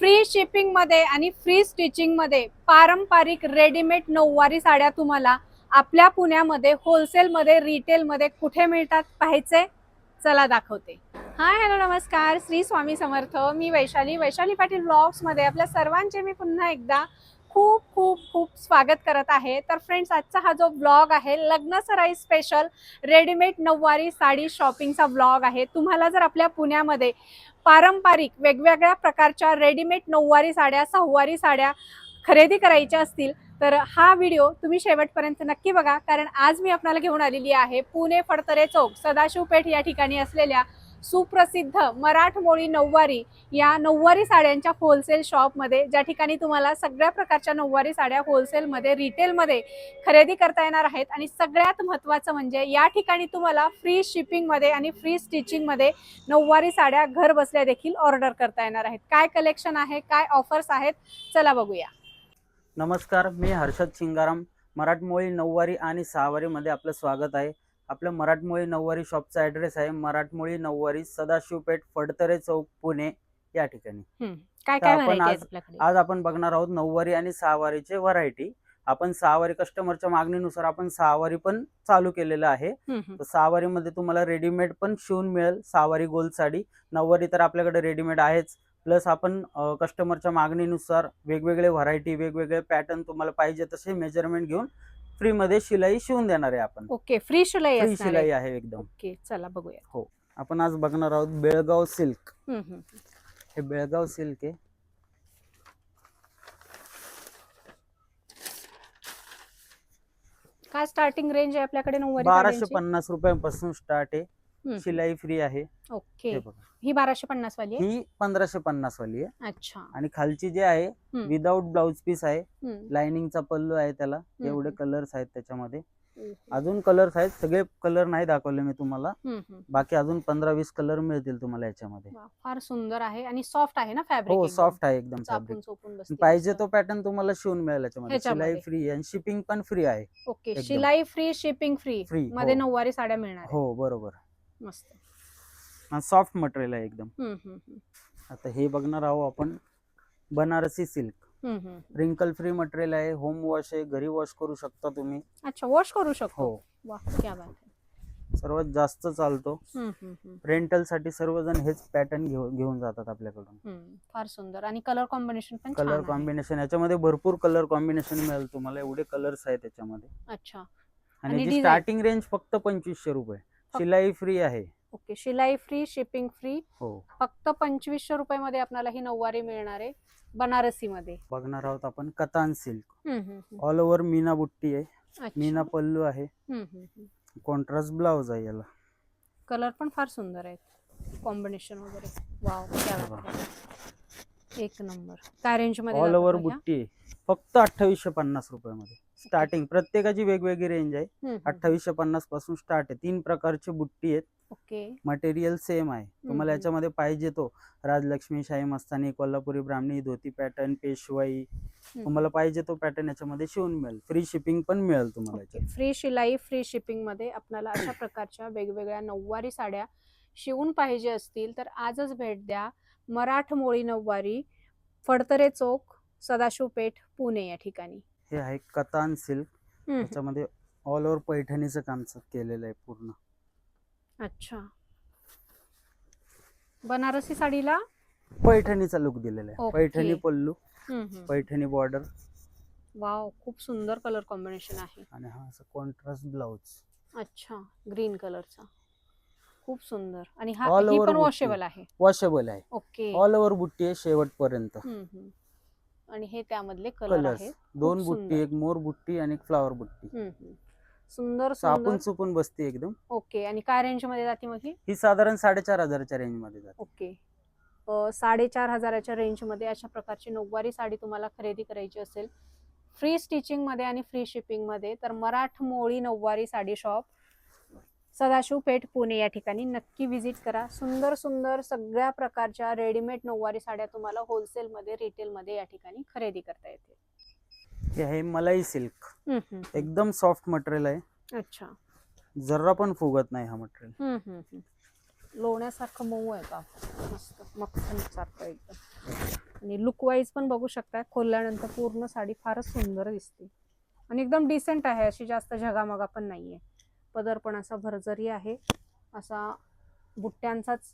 Free shipping मध्ये आणि free stitching मध्ये पारंपरिक रेडीमेड नऊवारी साड्या तुम्हाला आपल्या पुण्यामध्ये होलसेल मध्ये रिटेल मध्ये कुठे मिळतात पाहायचे? चला दाखवते. हाय हॅलो नमस्कार, श्री स्वामी समर्थ. मी वैशाली पाटील ब्लॉग्स मध्ये आपल्या सर्वांचे मी पुन्हा एकदा खूप खूप खूप स्वागत करत आहे. तर फ्रेंड्स, आजचा हा जो ब्लॉग आहे लग्न सराई स्पेशल रेडीमेड नऊवारी साडी शॉपिंगचा ब्लॉग आहे. तुम्हाला जर आपल्या पुण्यामध्ये पारंपरिक वेगवेगळ्या प्रकारच्या रेडीमेड नऊवारी साड्या, सहावारी साड्या खरेदी करायच्या असतील तर हा व्हिडिओ तुम्ही शेवटपर्यंत नक्की बघा. कारण आज मी आपल्याला घेऊन आलेली आहे पुणे फडतरे चौक सदाशिव पेठ या ठिकाणी असलेल्या सुप्रसिद्ध मराठमोळी नऊवारी या नऊवारी साड्यांच्या होलसेल शॉपमध्ये, ज्या ठिकाणी तुम्हाला सगळ्या प्रकारच्या नऊवारी साड्या होलसेलमध्ये रिटेलमध्ये खरेदी करता येणार आहेत. आणि सगळ्यात महत्त्वाचं म्हणजे या ठिकाणी तुम्हाला फ्री शिपिंगमध्ये आणि फ्री स्टिचिंगमध्ये नऊवारी साड्या घर बसल्या देखील ऑर्डर करता येणार आहेत. काय कलेक्शन आहे, काय ऑफर्स आहेत, चला बघूया. नमस्कार, मी हर्षद शिंगाराम. मराठमोळी नऊवारी आणि सहावारी मध्ये आपलं स्वागत आहे. आपल्या मराठमोळी नऊवारी शॉपचा ॲड्रेस आहे मराठमोळी नऊवारी सदाशिव पेठ फडतरे चौक पुणे या ठिकाणी. काय तर काय आपण व्हरायटी आहेत आपल्याकडे? आज आपण बघणार आहोत नऊवारी आणि सहावारीचे व्हरायटी. आपण सहावारी कस्टमरच्या मागणीनुसार आपण सहावारी पण चालू केलेलं आहे. तर सहावारी मध्ये तुम्हाला रेडीमेड पण शिवून मिळेल सहावारी गोल साडी. नऊवारी तर आपल्याकडे रेडीमेड आहेच, प्लस आपण कस्टमरच्या मागणीनुसार वेगवेगळे व्हरायटी, वेगवेगळे पॅटर्न तुम्हाला पाहिजे तसे मेजरमेंट घेऊन फ्री मध्ये शिलाई शिवून देणार आहे आपण. ओके, फ्री शिलाई फ्री असणार शिलाई आहे. आहे एकदम. ओके, चला बघूया. हो, आपण आज बघणार आहोत बेळगाव सिल्क. हे बेळगाव सिल्क आहे. काय स्टार्टिंग रेंज आहे आपल्याकडे नऊवारी 1250 रुपयांपासून स्टार्ट आहे. साड्यांची? शिलाई फ्री आहे. ओके, हे बघा, ही 1250 वाली आहे. ही 1550 वाली आहे. अच्छा. आणि खालची जे आहे विदाउट ब्लाउज पीस आहे. लाइनिंगचा पल्लू आहे त्याला. एवढे कलर्स आहेत त्याच्यामध्ये. अजून कलर्स आहेत, सगळे कलर नाही दाखवले मी तुम्हाला. बाकी अजून 15-20 कलर मिळतील तुम्हाला याच्यामध्ये. फार सुंदर आहे आणि सॉफ्ट आहे ना फॅब्रिक? हो, सॉफ्ट आहे एकदम फॅब्रिक. पाहिजे तो पॅटर्न तुम्हाला शिवून मिळेल याच्यामध्ये. शिलाई फ्री आणि शिपिंग पण फ्री आहे. ओके, शिलाई फ्री, शिपिंग फ्री मध्ये नऊवारी साड्या मिळणार. हो बरोबर, मस्त. सॉफ्ट मटेरियल आहे एकदम. आता हे बघणार आहोत आपण बनारसी सिल्क. रिंकल फ्री मटेरियल आहे. होम वॉश आहे, घरी वॉश करू शकता तुम्ही. अच्छा, वॉश करू शकतो? हो. वाह, क्या बात आहे. सर्वात जास्त चालतो. रेंटल साठी सर्वजण हेच पॅटर्न घेऊन जातात आपल्याकडून. फार सुंदर. आणि कलर कॉम्बिनेशन पण छान कलर आहे. कॉम्बिनेशन याच्यामध्ये भरपूर कलर कॉम्बिनेशन मिळेल तुम्हाला. एवढे कलर्स आहेत त्याच्यामध्ये. अच्छा. आणि जी स्टार्टिंग रेंज फक्त 2500 रुपये. शिलाई फ्री आहे. ओके, शिलाई फ्री, शिपिंग फ्री. हो, फक्त 2500 रुपये मध्ये आपल्याला ही नऊवारी मिळणार आहे बनारसी मध्ये. बघणार आहोत आपण कतान सिल्क. ऑल ओव्हर मीना बुट्टी आहे. मीना पल्लू आहे. कॉन्ट्रास्ट ब्लाउज आहे याला. कलर पण फार सुंदर आहेत, कॉम्बिनेशन वगैरे. वाव, क्या बात आहे. एक नंबर. काय रेंज मध्ये? ऑल ओव्हर बुट्टी आहे. फक्त 2850 रुपयामध्ये स्टार्टिंग. प्रत्येकाची वेगवेगळी रेंज आहे. 2850 पासून स्टार्ट आहे. 3 प्रकारची बुट्टी आहेत. ओके. मटेरियल सेम आहे. तुम्हाला याच्यामध्ये पाहिजे तो राजलक्ष्मी, शाही मस्तानी, कोल्हापुरी ब्राह्मणी, धोती पॅटर्न, पेशवाई, तुम्हाला पाहिजे तो पॅटर्न याच्यामध्ये शिवून मिळेल. फ्री शिपिंग पण मिळेल तुम्हाला. फ्री शिलाई, फ्री शिपिंग मध्ये आपल्याला अशा प्रकारच्या वेगवेगळ्या नऊवारी साड्या शिवून पाहिजे असतील तर आजच भेट द्या मराठमोळी नऊवारी, फडतरे चौक, सदाशिव पेठ, पुणे या ठिकाणी. हे आहे कतान सिल्क. त्याच्यामध्ये ऑल ओव्हर पैठणीचं काम केलेलं आहे पूर्ण. अच्छा. बनारसी साडीला पैठणीचा लुक दिलेला आहे. पैठणी पल्लू, पैठणी बॉर्डर. वाव, खूप सुंदर कलर कॉम्बिनेशन आहे. आणि हा असा कॉन्ट्रास्ट ब्लाउज. अच्छा, ग्रीन कलरचा. खूप सुंदर. आणि हा ही पण वॉशेबल आहे? वॉशेबल आहे. ओके. ऑल ओव्हर बुट्टी आहे शेवटपर्यंत. आणि हे त्यामधले कलर आहेत. 2 बुट्टी, एक मोर बुट्टी आणि एक फ्लावर बुट्टी. सुंदर सापून चुपून बसते एकदम. ओके. आणि काय रेंज मध्ये जाते मग ही साधारण 4500च्या रेंज मध्ये जाते. ओके. 4500च्या रेंज मध्ये अशा प्रकारची नऊवारी साडी तुम्हाला खरेदी करायची असेल फ्री स्टिचिंग मध्ये आणि फ्री शिपिंग मध्ये तर मराठमोळी नऊवारी साडी शॉप सदाशिव पेठ पुणे या ठिकाणी नक्की व्हिजिट करा. सुंदर सुंदर सगळ्या प्रकारच्या रेडीमेड नऊवारी साड्या तुम्हाला होलसेल मध्ये, रिटेल मध्ये या ठिकाणी खरेदी करता येते. हे आहे मलाई सिल्क. एकदम सॉफ्ट मटेरियल आहे. अच्छा. जरा पण फुगत नाही हा मटेरियल. लोण्यासारखं मऊ आहे का? मस्त मक्खन सारखं एकदम. आणि लुक वाईज पण बघू शकता, खोलल्यानंतर पूर्ण साडी फारच सुंदर दिसते आणि एकदम डिसेंट आहे, अशी जास्त झगामगा पण नाहीये. पदर पण असा भरजरी आहे, असा बुट्ट्यांचाच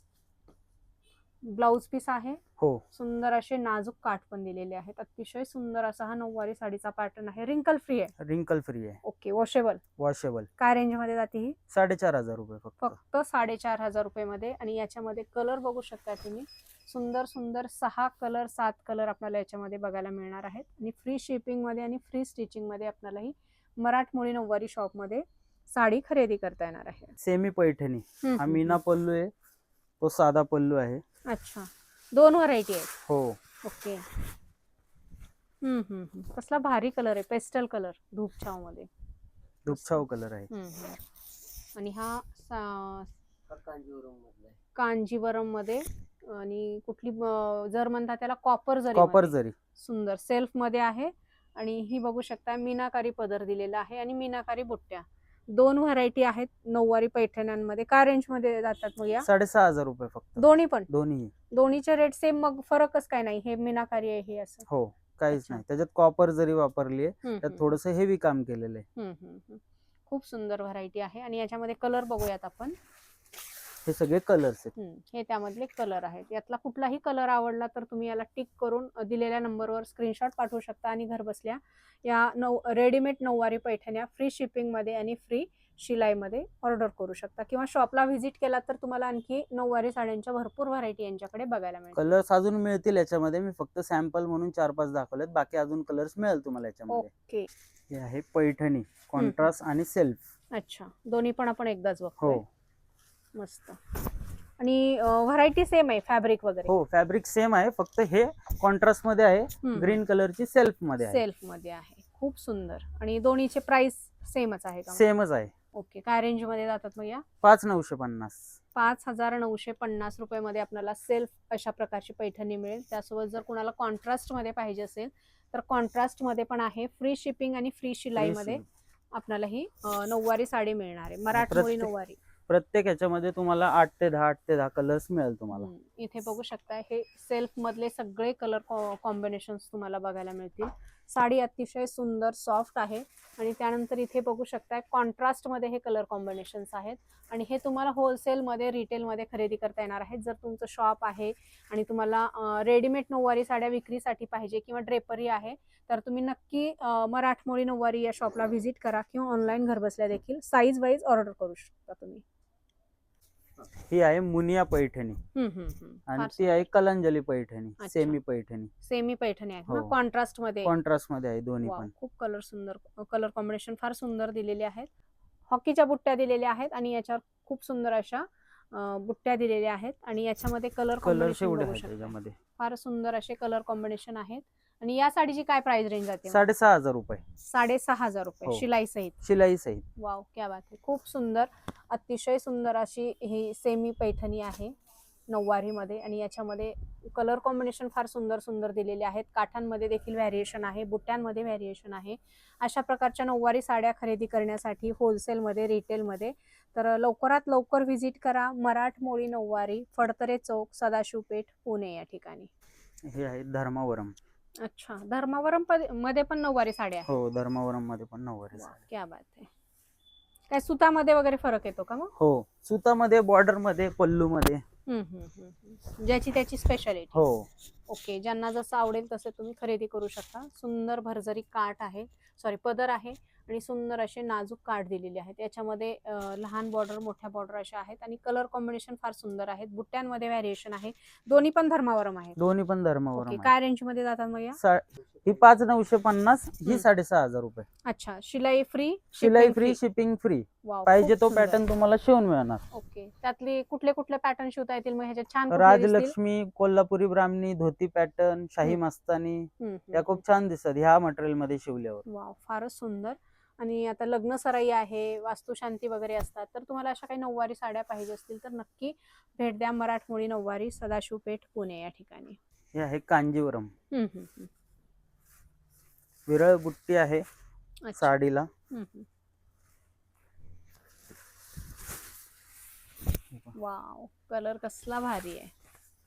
ब्लाउज पीस आहे. हो सुंदर असे नाजूक काठ पण दिलेले आहेत. अतिशय सुंदर असा हा नऊवारी साडीचा पॅटर्न आहे. रिंकल फ्री आहे. रिंकल फ्री आहे, ओके, वॉशेबल. वॉशेबल. काय रेंज मध्ये जाते ही? 4,500 रुपये फक्त. फक्त 4,500 रुपये मध्ये. आणि याच्यामध्ये कलर बघू शकता तुम्ही, सुंदर सुंदर 6 कलर 7 कलर आपल्याला याच्यामध्ये बघायला मिळणार आहेत. आणि फ्री शिपिंग मध्ये आणि फ्री स्टिचिंग मध्ये आपल्याला ही मराठमोळी नऊवारी शॉप मध्ये साडी खरेदी करता येणार आहे. सेमी पैठणी, हा मीना पल्लू आहे, तो साधा पल्लू आहे. अच्छा, 2 व्हरायटी आहेत. हो. ओके. कसला भारी कलर आहे, पेस्टल कलर धूपछाव मध्ये. धूपछाव कलर आहे. आणि हा कांजीवरम मध्ये. आणि कुठली जर म्हणता त्याला कॉपर जरी. कॉपर जरी. सुंदर सेल्फ मध्ये आहे. आणि ही बघू शकता मीनाकारी पदर दिलेला आहे आणि मीनाकारी बुट्ट्या. 2 व्हरायटी आहेत नऊवारी पैठण्यांमध्ये. काय रेंज मध्ये जातात मग या? 6,500 रुपये फक्त. दोन्ही पण? दोन्हीचे रेट सेम, मग फरकच काय नाही, हे मीनाकारी आहे हे असं? हो, काहीच नाही. त्याच्यात कॉपर जरी वापरली आहे, त्यात थोडस हेवी काम केलेलं आहे. खूप सुंदर व्हरायटी आहे. आणि याच्यामध्ये कलर बघूयात आपण. हे सगळे कलर्स आहेत. हे त्यामधले कलर आहेत. यातला कुठलाही कलर आवडला तर तुम्ही याला टिक करून दिलेल्या नंबरवर स्क्रीनशॉट पाठवू शकता आणि घर बसल्या या रेडीमेड नऊवारी पैठण्या फ्री शिपिंग मध्ये आणि फ्री शिलाई मध्ये ऑर्डर करू शकता. किंवा शॉपला व्हिजिट केला तर तुम्हाला आणखी नऊवारी साड्यांच्या भरपूर व्हरायटी यांच्याकडे बघायला मिळतील. कलर्स अजून मिळतील याच्यामध्ये. मी फक्त सॅम्पल म्हणून 4-5 दाखवलेत, बाकी अजून कलर्स मिळेल तुम्हाला याच्यामध्ये. ओके. हे आहे पैठणी, कॉन्ट्रास्ट आणि सेल्फ. अच्छा, दोन्ही पण आपण एकदाच बघतो. हो, मस्त. आणि व्हरायटी सेम आहे, फॅब्रिक वगैरे? हो, फॅब्रिक सेम आहे, फक्त हे कॉन्ट्रास्ट मध्ये आहे, ग्रीन कलरची सेल्फ मध्ये आहे. सेल्फ मध्ये आहे. खूप सुंदर. आणि दोन्हीचे प्राइस सेमच आहे का? सेमच आहे. ओके. काय रेंज मध्ये जातात मग या? 5,950. 5,950 रुपये मध्ये आपल्याला सेल्फ अशा प्रकारची पैठणी मिळेल. त्यासोबत जर कुणाला कॉन्ट्रास्ट मध्ये पाहिजे असेल तर कॉन्ट्रास्ट मध्ये पण आहे. फ्री शिपिंग आणि फ्री शिलाई मध्ये आपल्याला ही नऊवारी साडी मिळणार आहे, मराठमोळी नऊवारी. प्रत्येक ह्याच्यामध्ये तुम्हाला 8 ते 10 कलर्स मिळेल तुम्हाला. इथे बघू शकता, हे सेल्फ मधले सगळे कलर कॉम्बिनेशन्स तुम्हाला बघायला मिळतील. साडी अतिशय सुंदर सॉफ्ट आहे. आणि त्यानंतर इथे बघू शकता कॉन्ट्रास्ट मध्ये हे कलर कॉम्बिनेशन्स आहेत. आणि हे तुम्हाला होलसेल मध्ये रिटेल मध्ये खरेदी करता येणार आहेत. जर तुमचं शॉप आहे आणि तुम्हाला रेडीमेड नऊवारी साड्या विक्रीसाठी पाहिजे किंवा ड्रेपरी आहे तर तुम्ही नक्की मराठमोळी नऊवारी या शॉपला व्हिजिट करा किंवा ऑनलाईन घर बसल्या देखील साईज वाईज ऑर्डर करू शकता तुम्ही. ही आहे मुनिया पैठणी आणि ती आहे कलांजली पैठणी, सेमी पैठणी. सेमी पैठणी आहे ना, कॉन्ट्रास्ट मध्ये. कॉन्ट्रास्ट मध्ये आहे दोन्ही पण. खूप कलर सुंदर, कलर कॉम्बिनेशन फार सुंदर दिलेले आहेत. हॉकीच्या बुट्ट्या दिलेल्या आहेत आणि याच्यावर खूप सुंदर अशा बुट्ट्या दिलेल्या आहेत. आणि याच्यामध्ये कलर कॉम्बिनेशन फार सुंदर असे कलर कॉम्बिनेशन आहेत. आणि या साडीची काय प्राइस रेंज जाते? 6,500 रुपये. 6,500 रुपये शिलाई सहित. शिलाई सहित. वाव, क्या बात आहे. खूप सुंदर, अतिशय सुंदर अशी ही सेमी पैठणी आहे नऊवारी मध्ये. आणि याच्यामध्ये कलर कॉम्बिनेशन फार सुंदर सुंदर दिलेले आहेत. काठांमध्ये देखील व्हॅरिएशन आहे, बुट्ट्यांमध्ये व्हॅरिएशन आहे. अशा प्रकारच्या नऊवारी साड्या खरेदी करण्यासाठी होलसेल मध्ये, रिटेल मध्ये तर लवकरात लवकर व्हिजिट करा. मराठमोळी नऊवारी, फडतरे चौक, सदाशिव पेठ, पुणे या ठिकाणी. हे आहे धर्मावरम. अच्छा, धर्मावरम मध्ये पण नऊवारी साड्या? हो, धर्मावरम मध्ये पण नऊवारी साड्या. क्या बात आहे. काय सुतामध्ये वगैरे फरक येतो का मग? हो, सुतामध्ये, बॉर्डर मध्ये, पल्लू मध्ये. ज्याची त्याची स्पेशालिटी. हो. ओके. ज्यांना जसं आवडेल तसे तुम्ही खरेदी करू शकता. सुंदर भरजरी काठ आहे, पदर आहे आणि सुंदर असे नाजूक काठ दिलेले आहेत. याच्यामध्ये लहान बॉर्डर, मोठ्या बॉर्डर अशा आहेत. आणि कलर कॉम्बिनेशन फार सुंदर आहेत. बुट्ट्यांमध्ये व्हॅरिएशन आहे. दोन्ही पण धर्मावरम आहेत? दोन्ही पण धर्मावरम. काय रेंज मध्ये जातात मग या? ही 5,950, ही 6,500 रुपये. अच्छा, शिलाई फ्री? शिलाई फ्री, शिपिंग फ्री. पाहिजे तो पॅटर्न तुम्हाला शिवून मिळणार. ओके. त्यातले कुठले कुठले पॅटर्न शिवता येतील मग ह्याच्यात? छान राजलक्ष्मी, कोल्हापुरी ब्राह्मणी, धोती पॅटर्न, शाही मस्तानी, त्या खूप छान दिसतात ह्या मटेरियल मध्ये शिवल्यावर. वाव, फारच सुंदर. आणि आता लग्न सराई आहे, वास्तुशांती वगैरे असतात तर तुम्हाला अशा काही नऊवारी साड्या पाहिजे असतील तर नक्की भेट द्या. मराठमोळी नऊवारी, सदाशिव पेठ, पुणे या ठिकाणी. हे आहे कांजीवरम. विरळ बुट्टी आहे साडीला. वाव, कलर कसला भारी आहे,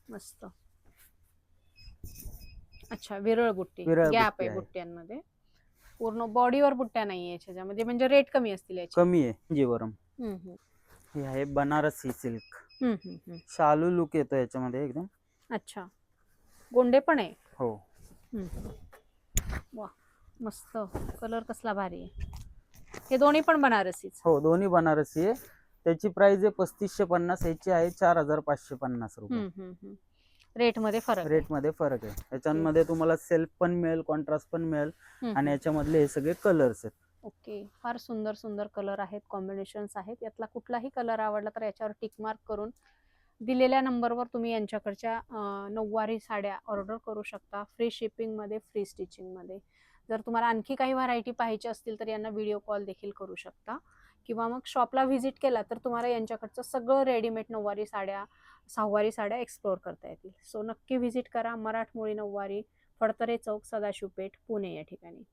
मस्त. अच्छा, विरळ बुट्टी, विरळ गॅप बुट्टी आहे आहे. बुट्ट्यांमध्ये. पूर्ण बॉडीवर बुट्ट्या नाहीये याच्यामध्ये, म्हणजे रेट कमी असतील याचे. कमी आहे जीवरम. हम्म, हम्म. हे आहे बनारसी सिल्क. हम्म, हम्म, हम्म. शालू लुक येतो याच्यामध्ये एकदम. अच्छा, गोंडे पण आहे. हो. वा, मस्त. कलर कसला भारी आहे. हे दोन्ही पण बनारसीच. हो, दोन्ही बनारसी आहे. त्याची प्राइस आहे 3550, याची आहे 4550 रुपये. रेट मध्ये फरक रेट मध्ये फरक आहे. याच्यामध्ये तुम्हाला सेल्फ पण मिळेल, कॉन्ट्रास्ट पण मिळेल आणि याच्यामधले हे सगळे कलर्स आहेत. ओके, फार सुंदर सुंदर कलर आहेत, कॉम्बिनेशन्स आहेत. यातला कुठलाही कलर आवडला तर याच्यावर टिक मार्क करून दिलेल्या नंबरवर तुम्ही यांच्याकडच्या नऊवारी साड्या ऑर्डर करू शकता. फ्री शिपिंग मध्ये, फ्री स्टिचिंग मध्ये. जर तुम्हाला आणखी काही व्हरायटी पाहिजे असतील तर यांना व्हिडिओ कॉल देखील करू शकता, किंवा मग शॉपला व्हिजिट केला तर तुम्हाला यांच्याकडचं सगळं रेडीमेड नऊवारी साड्या, सहावारी साड्या एक्सप्लोअर करता येतील. सो नक्की व्हिजिट करा. मराठमोळी नऊवारी, फडतरे चौक, सदाशिव पेठ, पुणे या ठिकाणी.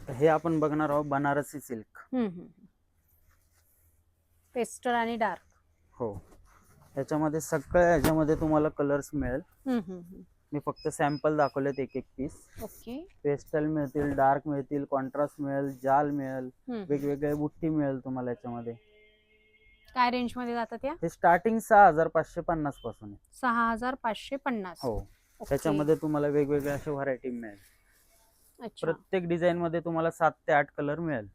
हे आपण बघणार आहोत बनारसी सिल्क. पेस्टल आणि डार्क. हो, याच्यामध्ये सगळ्या याच्यामध्ये तुम्हाला कलर्स मिळेल. मी फक्त सॅम्पल दाखवलेत एक एक पीस. ओके. पेस्टल मिळतील, डार्क मिळतील, कॉन्ट्रास्ट मिळेल, जाल मिळेल, वेगवेगळे बुट्टी मिळेल तुम्हाला याच्यामध्ये. काय रेंज मध्ये जातात या? हे स्टार्टिंग 6550 पासून आहे. 6550. हो. त्याच्यामध्ये तुम्हाला वेगवेगळे असे व्हरायटी मिळेल. प्रत्येक डिझाईन मध्ये तुम्हाला 7 ते 8 कलर मिळेल.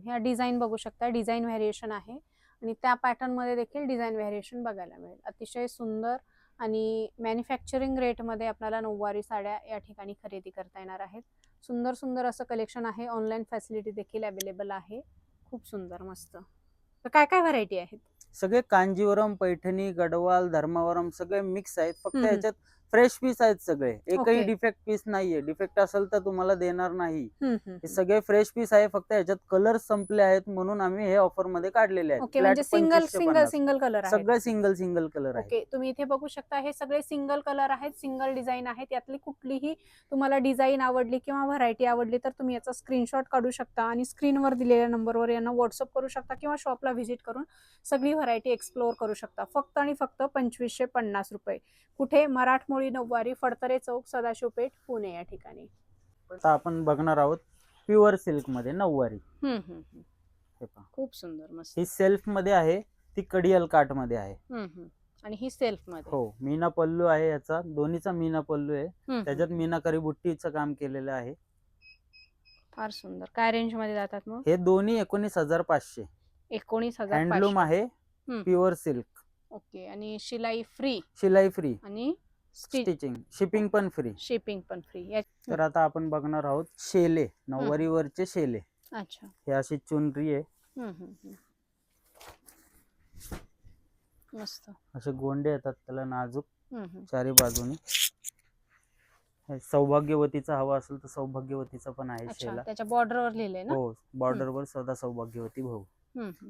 ह्या डिझाईन बघू शकता, डिझाईन व्हेरिएशन आहे आणि त्या पॅटर्न मध्ये देखील डिझाईन व्हेरिएशन बघायला मिळेल. अतिशय सुंदर आणि मॅन्युफॅक्चरिंग रेट मध्ये आपल्याला नऊवारी साड्या या ठिकाणी खरेदी करता येणार आहेत. सुंदर सुंदर असं कलेक्शन आहे. ऑनलाईन फॅसिलिटी देखील अवेलेबल आहे. खूप सुंदर, मस्त. तर काय काय व्हरायटी आहेत? सगळे कांजीवरम, पैठणी, गडवाल, धर्मावरम सगळे मिक्स आहेत. फक्त याच्यात फ्रेश पीस आहेत सगळे. एकही डिफेक्ट पीस नाहीये. डिफेक्ट असेल तर तुम्हाला देणार नाही. हे सगळे फ्रेश पीस आहे. फक्त याच्यात कलर संपले आहेत म्हणून आम्ही हे ऑफर मध्ये काढलेले आहेत. म्हणजे सिंगल कलर आहे. सगळे सिंगल कलर आहे. ओके, तुम्ही इथे बघू शकता हे सगळे सिंगल कलर आहेत, सिंगल डिझाईन आहेत. यातली कुठलीही तुम्हाला डिझाईन आवडली किंवा व्हरायटी आवडली तर तुम्ही याचा स्क्रीनशॉट काढू शकता आणि स्क्रीनवर दिलेल्या नंबरवर यांना व्हॉट्सअप करू शकता किंवा शॉपला व्हिजिट करून सगळी व्हरायटी एक्सप्लोअर करू शकता. फक्त आणि फक्त 2550 रुपये. कुठे? मराठमोळी नऊवारी, फडतरे चौक, सदाशिव पेठ, पुणे या ठिकाणी. आता आपण बघणार आहोत प्युअर सिल्क मध्ये नऊवारी. खूप सुंदर, मस्त. ही सेल्फ मध्ये आहे, ती कडियल काट मध्ये आहे. आणि ही सेल्फ मध्ये. हो, मीना पल्लू आहे याचा. दोन्हीचा मीना पल्लू आहे. त्याच्यात मीनाकारी बुट्टीचं काम केलेलं आहे. फार सुंदर. काय रेंज मध्ये जातात मग? हे दोन्ही 19,500. 19,500. हँडलूम आहे, प्युअर सिल्क. ओके. आणि शिलाई फ्री? शिलाई फ्री आणि स्टिचिंग, शिपिंग पण फ्री. शिपिंग पण फ्री. तर आता आपण बघणार आहोत शेले, नऊवारी वरचे शेले. अच्छा. हे अशी चुनरी आहे. मस्त. असे गोंडे येतात त्याला नाजूक चारी बाजूनी. सौभाग्यवतीचा हवा असेल तर सौभाग्यवतीचा पण आहे शेला. त्याच्या बॉर्डरवर लिहिलंय ना? हो, बॉर्डरवर सदा सौभाग्यवती भाऊ.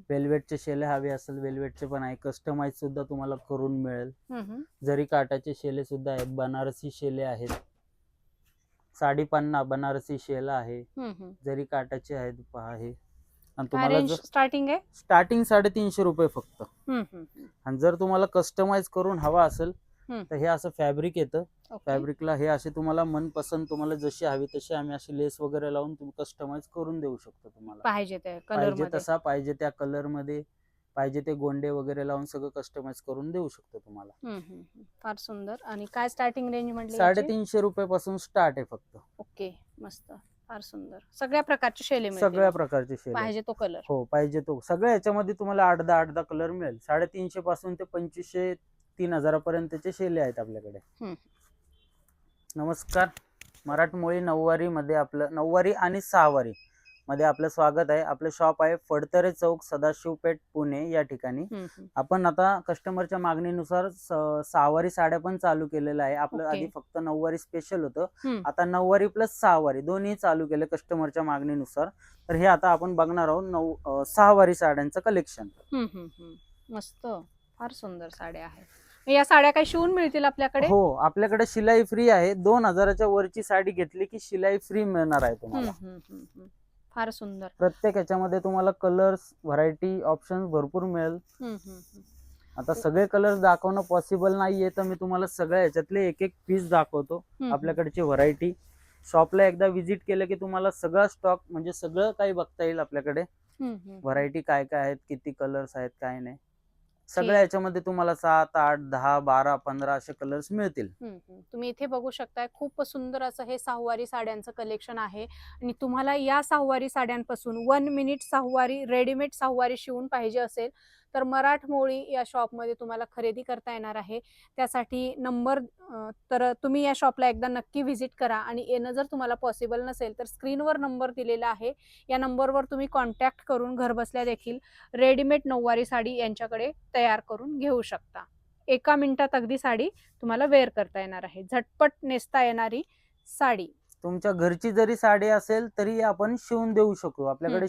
वेल्वेटचे शेले हवे असेल, वेल्वेटचे पण आहे. कस्टमाइज सुद्धा तुम्हाला करून मिळेल. जरी काटाचे शेले सुद्धा आहेत. बनारसी शेले आहेत. साडीपन्ना बनारसी शेला आहे. जरी काटाचे आहेत पहा हे. आणि तुम्हाला स्टार्टिंग आहे? स्टार्टिंग 350 रुपये फक्त. आणि जर तुम्हाला कस्टमाइज करून हवा असेल तर हे असं फॅब्रिक येतं. फॅब्रिकला हे असे तुम्हाला मनपसंत, तुम्हाला जशी हवी तशी आम्ही अशी लेस वगैरे लावून तुम्ही कस्टमाइज करून देऊ शकतो. तुम्हाला पाहिजे त्या कलर मध्ये, तसा पाहिजे त्या कलर मध्ये, पाहिजे ते गोंडे वगैरे लावून सगळं कस्टमाइज करून देऊ शकतो तुम्हाला. फार सुंदर. आणि काय स्टार्टिंग रेंज म्हटली? 350 रुपये पासून स्टार्ट आहे फक्त. ओके, मस्त. फार सुंदर. सगळ्या प्रकारचे शेले मिळतील? सगळ्या प्रकारचे शेले. पाहिजे तो कलर? हो, पाहिजे तो. सगळ्या याच्यामध्ये तुम्हाला 8-10 कलर मिळेल. 350 पासून ते 2500-3000 पर्यंतचे शेले आहेत आपल्याकडे. नमस्कार. मराठमोळी नऊवारी मध्ये आपलं, नऊवारी आणि सहावारी मध्ये आपलं स्वागत आहे. आपलं शॉप आहे फडतरे चौक, सदाशिव पेठ, पुणे या ठिकाणी. आपण आता कस्टमरच्या मागणीनुसार सहावारी साड्या पण चालू केलेलं आहे. आपलं आधी फक्त नऊवारी स्पेशल होतं, आता नऊवारी प्लस सहावारी दोन्ही चालू केले कस्टमरच्या मागणीनुसार. तर हे आता आपण बघणार आहोत सहावारी साड्यांचं कलेक्शन. मस्त. फार सुंदर साड्या आहेत. या साड्या काही शिवून मिळतील आपल्याकडे? हो, आपल्याकडे शिलाई फ्री आहे. 2000च्या वरची साडी घेतली की शिलाई फ्री मिळणार आहे तुम्हाला. फार सुंदर. प्रत्येक याच्यामध्ये तुम्हाला कलर्स, व्हरायटी, ऑप्शन भरपूर मिळेल. आता सगळे कलर्स दाखवणं पॉसिबल नाहीये, तर मी तुम्हाला सगळ्या ह्याच्यातले एक एक पीस दाखवतो. आपल्याकडची व्हरायटी शॉपला एकदा व्हिजिट केलं की तुम्हाला सगळा स्टॉक म्हणजे सगळं काही बघता येईल. आपल्याकडे व्हरायटी काय काय आहेत, किती कलर्स आहेत, काय नाही, सगळ्या ह्याच्यामध्ये तुम्हाला 7, 8, 10, 12, 15 असे कलर्स मिळतील. तुम्ही इथे बघू शकताय, खूप सुंदर असं हे सहावारी साड्यांचं कलेक्शन आहे. आणि तुम्हाला या सहावारी साड्यांपासून 1 मिनिट सहावारी रेडीमेड सहावारी शिवून पाहिजे असेल तर मराठमोळी या शॉपमध्ये तुम्हाला खरेदी करता येणार आहे. त्यासाठी नंबर तर तुम्ही या शॉपला एकदा नक्की व्हिजिट करा. आणि येणं जर तुम्हाला पॉसिबल नसेल तर स्क्रीनवर नंबर दिलेला आहे, या नंबरवर तुम्ही कॉन्टॅक्ट करून घरबसल्या देखील रेडीमेड नऊवारी साडी यांच्याकडे तयार करून घेऊ शकता. 1 मिनिटात अगदी साडी तुम्हाला वेअर करता येणार आहे. झटपट नेसता येणारी साडी. तुमच्या घरची जरी साडी असेल तरी आपण शिवून देऊ शकतो. आपल्याकडे